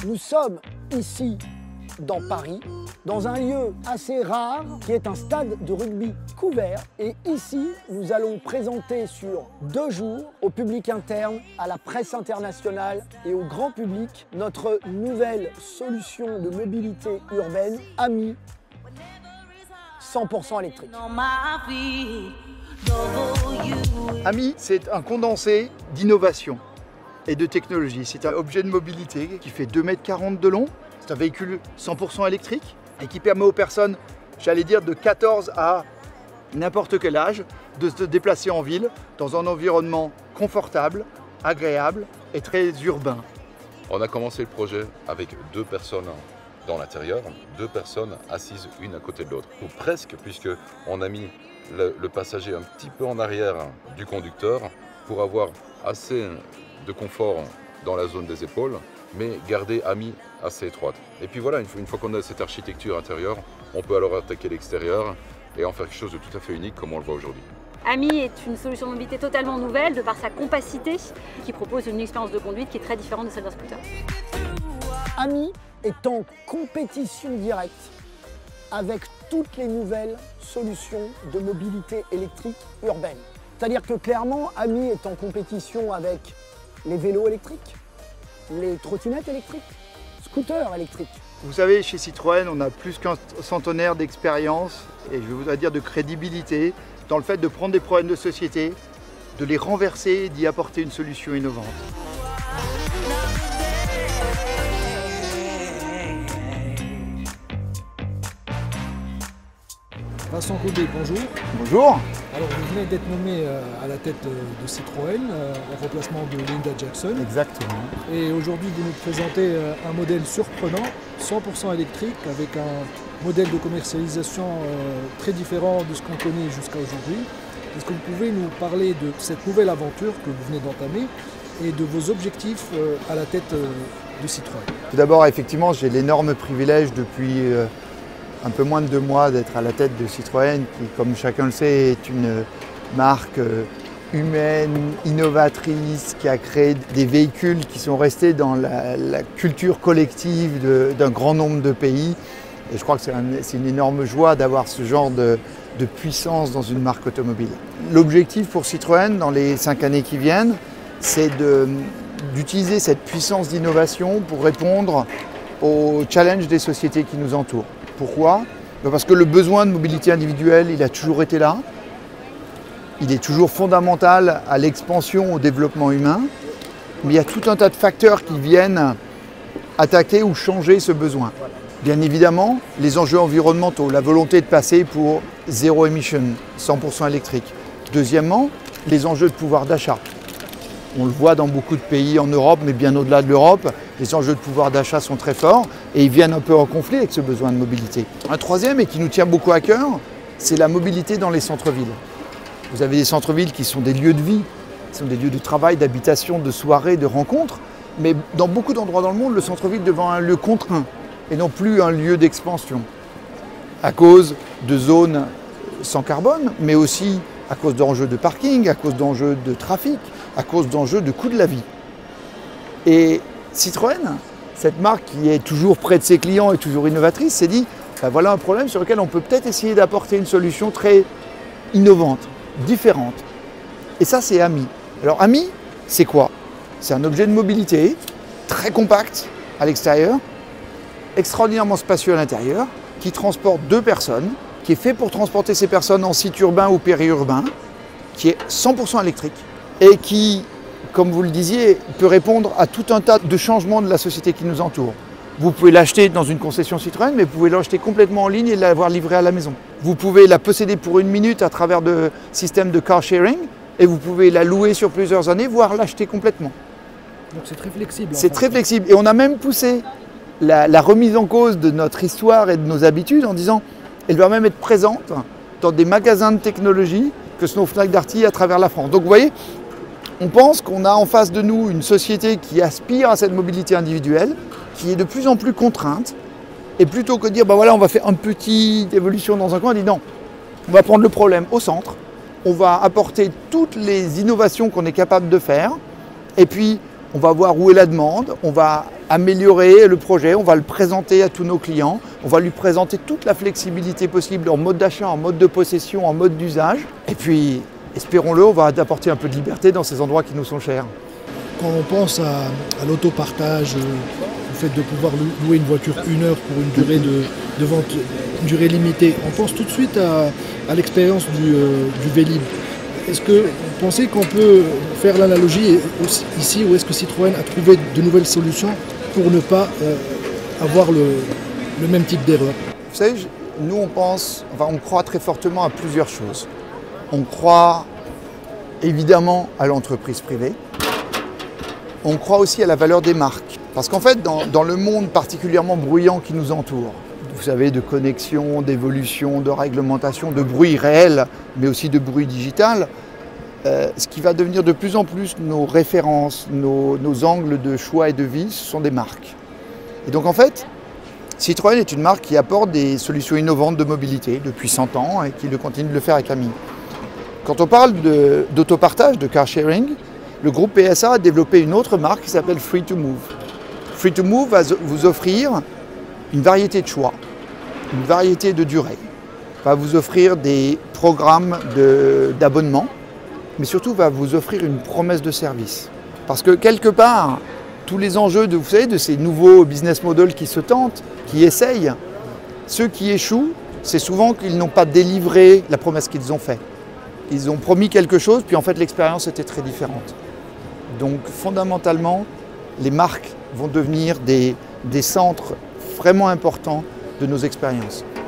Nous sommes ici dans Paris, dans un lieu assez rare qui est un stade de rugby couvert. Et ici, nous allons présenter sur 2 jours au public interne, à la presse internationale et au grand public notre nouvelle solution de mobilité urbaine, AMI, 100% électrique. AMI, c'est un condensé d'innovation et de technologie. C'est un objet de mobilité qui fait 2,40 m de long. C'est un véhicule 100% électrique et qui permet aux personnes, j'allais dire de 14 à n'importe quel âge, de se déplacer en ville dans un environnement confortable, agréable et très urbain. On a commencé le projet avec 2 personnes dans l'intérieur, 2 personnes assises une à côté de l'autre. Ou presque, puisqu'on a mis le passager un petit peu en arrière du conducteur pour avoir assez de confort dans la zone des épaules, mais garder AMI assez étroite. Et puis voilà, une fois qu'on a cette architecture intérieure, on peut alors attaquer l'extérieur et en faire quelque chose de tout à fait unique comme on le voit aujourd'hui. AMI est une solution de mobilité totalement nouvelle de par sa compacité qui propose une expérience de conduite qui est très différente de celle d'un scooter. AMI est en compétition directe avec toutes les nouvelles solutions de mobilité électrique urbaine. C'est-à-dire que clairement, AMI est en compétition avec les vélos électriques, les trottinettes électriques, scooters électriques. Vous savez, chez Citroën, on a plus qu'un centenaire d'expérience et je voudrais dire de crédibilité dans le fait de prendre des problèmes de société, de les renverser et d'y apporter une solution innovante. Vincent Coudet, bonjour. Bonjour. Alors vous venez d'être nommé à la tête de Citroën en remplacement de Linda Jackson. Exactement. Et aujourd'hui vous nous présentez un modèle surprenant, 100% électrique, avec un modèle de commercialisation très différent de ce qu'on connaît jusqu'à aujourd'hui. Est-ce que vous pouvez nous parler de cette nouvelle aventure que vous venez d'entamer et de vos objectifs à la tête de Citroën? Tout d'abord, effectivement, j'ai l'énorme privilège depuis un peu moins de 2 mois d'être à la tête de Citroën, qui, comme chacun le sait, est une marque humaine, innovatrice, qui a créé des véhicules qui sont restés dans la culture collective d'un grand nombre de pays. Et je crois que c'est une énorme joie d'avoir ce genre de puissance dans une marque automobile. L'objectif pour Citroën dans les 5 années qui viennent, c'est d'utiliser cette puissance d'innovation pour répondre aux challenges des sociétés qui nous entourent. Pourquoi? Parce que le besoin de mobilité individuelle, il a toujours été là. Il est toujours fondamental à l'expansion, au développement humain. Mais il y a tout un tas de facteurs qui viennent attaquer ou changer ce besoin. Bien évidemment, les enjeux environnementaux, la volonté de passer pour zéro émission, 100% électrique. Deuxièmement, les enjeux de pouvoir d'achat. On le voit dans beaucoup de pays en Europe, mais bien au-delà de l'Europe, les enjeux de pouvoir d'achat sont très forts et ils viennent un peu en conflit avec ce besoin de mobilité. Un troisième, et qui nous tient beaucoup à cœur, c'est la mobilité dans les centres-villes. Vous avez des centres-villes qui sont des lieux de vie, qui sont des lieux de travail, d'habitation, de soirées, de rencontres, mais dans beaucoup d'endroits dans le monde, le centre-ville devient un lieu contraint et non plus un lieu d'expansion, à cause de zones sans carbone, mais aussi à cause d'enjeux de parking, à cause d'enjeux de trafic, à cause d'enjeux de coût de la vie. Et Citroën, cette marque qui est toujours près de ses clients et toujours innovatrice, s'est dit, ben voilà un problème sur lequel on peut peut-être essayer d'apporter une solution très innovante, différente. Et ça, c'est AMI. Alors AMI, c'est quoi? C'est un objet de mobilité très compact à l'extérieur, extraordinairement spacieux à l'intérieur, qui transporte 2 personnes, qui est fait pour transporter ces personnes en site urbain ou périurbain, qui est 100% électrique et qui, comme vous le disiez, peut répondre à tout un tas de changements de la société qui nous entoure. Vous pouvez l'acheter dans une concession Citroën, mais vous pouvez l'acheter complètement en ligne et l'avoir livré à la maison. Vous pouvez la posséder pour 1 minute à travers de systèmes de car sharing et vous pouvez la louer sur plusieurs années, voire l'acheter complètement. Donc c'est très flexible. C'est très flexible et on a même poussé la remise en cause de notre histoire et de nos habitudes en disant elle doit même être présente dans des magasins de technologie que sont Fnac Darty à travers la France. Donc vous voyez, on pense qu'on a en face de nous une société qui aspire à cette mobilité individuelle, qui est de plus en plus contrainte. Et plutôt que de dire, ben voilà, on va faire une petite évolution dans un coin, on dit non, on va prendre le problème au centre, on va apporter toutes les innovations qu'on est capable de faire, et puis on va voir où est la demande, on va améliorer le projet, on va le présenter à tous nos clients, on va lui présenter toute la flexibilité possible en mode d'achat, en mode de possession, en mode d'usage. Et puis, espérons-le, on va apporter un peu de liberté dans ces endroits qui nous sont chers. Quand on pense à l'autopartage, au fait de pouvoir louer une voiture 1 heure pour une durée de vente, une durée limitée, on pense tout de suite à l'expérience du Vélib. Est-ce que vous pensez qu'on peut faire l'analogie ici, ou est-ce que Citroën a trouvé de nouvelles solutions pour ne pas avoir le même type d'erreur? Vous savez, nous on croit très fortement à plusieurs choses. On croit évidemment à l'entreprise privée. On croit aussi à la valeur des marques. Parce qu'en fait, dans le monde particulièrement bruyant qui nous entoure, vous savez, de connexion, d'évolution, de réglementation, de bruit réel, mais aussi de bruit digital, ce qui va devenir de plus en plus nos références, nos angles de choix et de vie, ce sont des marques. Et donc en fait, Citroën est une marque qui apporte des solutions innovantes de mobilité depuis 100 ans et qui continue de le faire avec Ami. Quand on parle d'autopartage, de car sharing, le groupe PSA a développé une autre marque qui s'appelle Free2Move. Free2Move va vous offrir une variété de choix, une variété de durées, va vous offrir des programmes d'abonnement, mais surtout va vous offrir une promesse de service. Parce que quelque part, tous les enjeux vous savez, de ces nouveaux business models qui se tentent, qui essayent, ceux qui échouent, c'est souvent qu'ils n'ont pas délivré la promesse qu'ils ont faite. Ils ont promis quelque chose, puis en fait l'expérience était très différente. Donc fondamentalement, les marques vont devenir des centres vraiment importants de nos expériences.